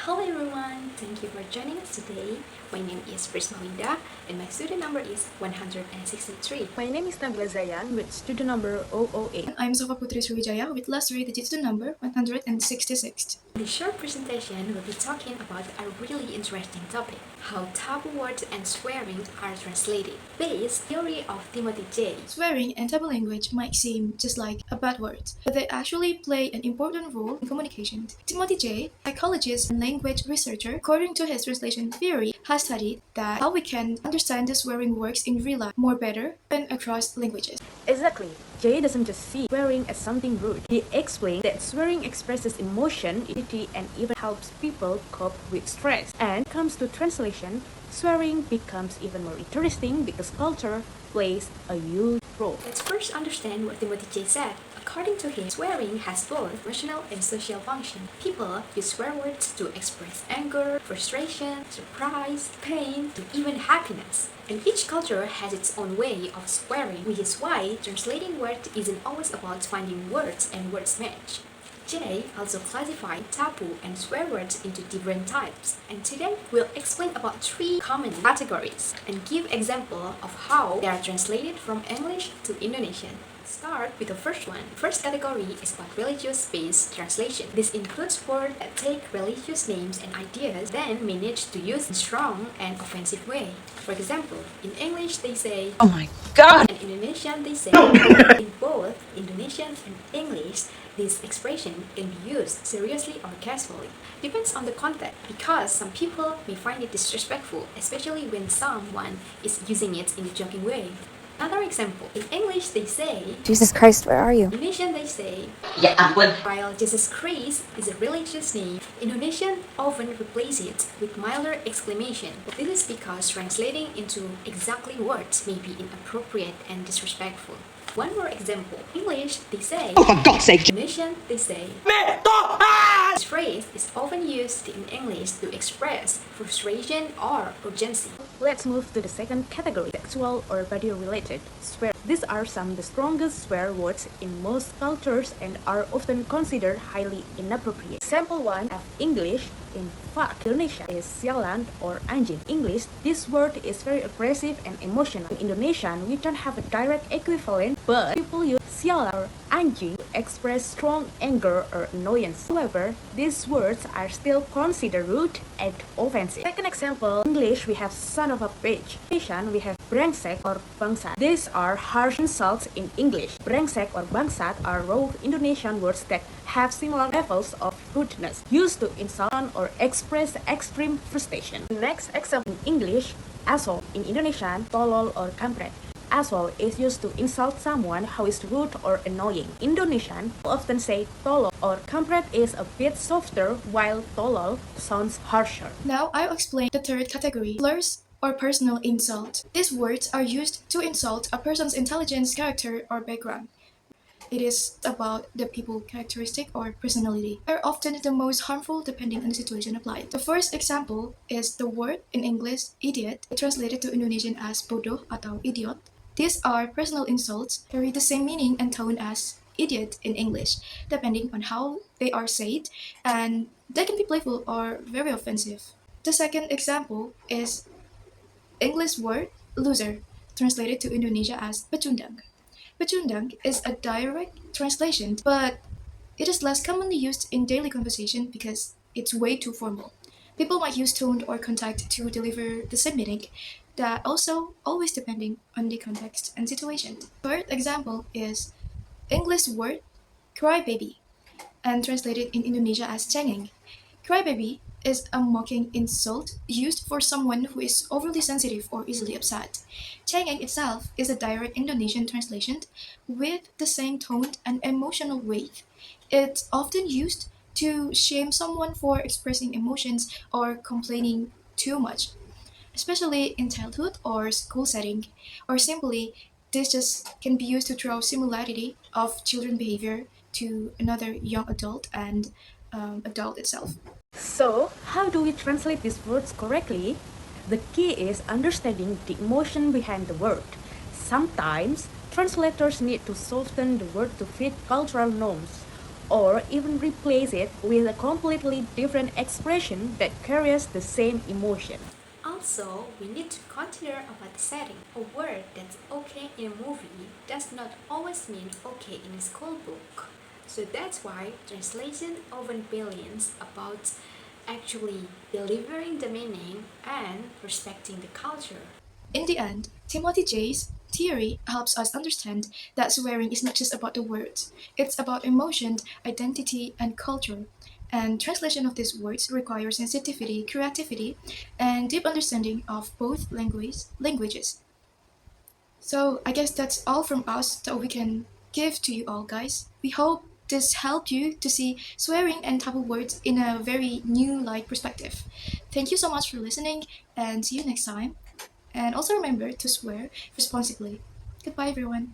Hello everyone, thank you for joining us today. My name is Prismawinda and my student number is 163. My name is Nabila Zayyan with student number 008. I'm Shafa Putri with last three digits to number 166. In this short presentation, we'll be talking about a really interesting topic, how taboo words and swearing are translated, based theory of Timothy J. Swearing and taboo language might seem just like a bad word, but they actually play an important role in communication. Timothy J., psychologist and language researcher, according to his translation theory, has studied that how we can understand the swearing works in real life more better than across languages. Exactly. Jay doesn't just see swearing as something rude. He explains that swearing expresses emotion, unity, and even helps people cope with stress. And comes to translation, swearing becomes even more interesting because culture plays a huge role. Let's first understand what Timothy J said. According to him, swearing has both emotional and social function. People use swear words to express anger, frustration, surprise, pain, and even happiness. And each culture has its own way of swearing, which is why translating words isn't always about finding words and words match. Jay also classified taboo and swear words into different types, and today we'll explain about three common categories and give example of how they are translated from English to Indonesian. Start with the first one. First category is about religious-based translation. This includes words that take religious names and ideas, then manage to use in strong and offensive way. For example, in English they say, Oh my god! and in Indonesian they say, in both Indonesian and English, this expression can be used seriously or casually. Depends on the context, because some people may find it disrespectful, especially when someone is using it in a joking way. Another example, in English they say, Jesus Christ, where are you? in Indonesian they say, Ya ampun. while Jesus Christ is a religious name, Indonesian often replace it with milder exclamation. This is because translating into exactly words may be inappropriate and disrespectful. One more example. In English, they say, Oh, for God's sake! in Indonesian, they say, this phrase is often used in English to express frustration or urgency. Let's move to the second category, sexual or body-related swear. These are some of the strongest swear words in most cultures and are often considered highly inappropriate. Example 1 of English in fact, Indonesia is sialan or anjing. English, this word is very aggressive and emotional. In Indonesian, we don't have a direct equivalent, but people use sialan or anjing to express strong anger or annoyance. However, these words are still considered rude and offensive. Second example, in English, we have son of a bitch. In Indonesian, we have brengsek or bangsat. These are harsh insults in English. Brengsek or bangsat are raw Indonesian words that have similar levels of rudeness, used to insult or express extreme frustration. Next example, in English, asshole. In Indonesian, tolol or kampret. Asshole is used to insult someone who is rude or annoying. In Indonesian, we often say tolol or kampret is a bit softer, while tolol sounds harsher. Now I'll explain the third category, slurs or personal insult. These words are used to insult a person's intelligence, character, or background. It is about the people characteristic or personality. They are often the most harmful depending on the situation applied. The first example is the word in English idiot, translated to Indonesian as bodoh atau idiot. These are personal insults, carry the same meaning and tone as idiot in English, depending on how they are said, and they can be playful or very offensive. The second example is English word loser, translated to Indonesia as pecundang. Pecundang is a direct translation, but it is less commonly used in daily conversation because it's way too formal. People might use tone or contact to deliver the same meaning, that also always depending on the context and situation. Third example is English word crybaby, and translated in Indonesia as cengeng. Crybaby is a mocking insult used for someone who is overly sensitive or easily upset. Cengeng itself is a direct Indonesian translation with the same tone and emotional weight. It's often used to shame someone for expressing emotions or complaining too much, especially in childhood or school setting, or simply this just can be used to draw similarity of children behavior to another young adult and adult itself. So, how do we translate these words correctly? The key is understanding the emotion behind the word. Sometimes, translators need to soften the word to fit cultural norms. or even replace it with a completely different expression that carries the same emotion. Also, we need to consider about the setting. A word that's okay in a movie does not always mean okay in a school book. So that's why translation often balance about actually delivering the meaning and respecting the culture. In the end, Timothy J's theory helps us understand that swearing is not just about the words, it's about emotion, identity, and culture. And translation of these words requires sensitivity, creativity, and deep understanding of both languages. So I guess that's all from us that we can give to you all, guys. We hope this helped you to see swearing and taboo words in a very new light perspective. Thank you so much for listening, and see you next time. And also remember to swear responsibly. Goodbye, everyone.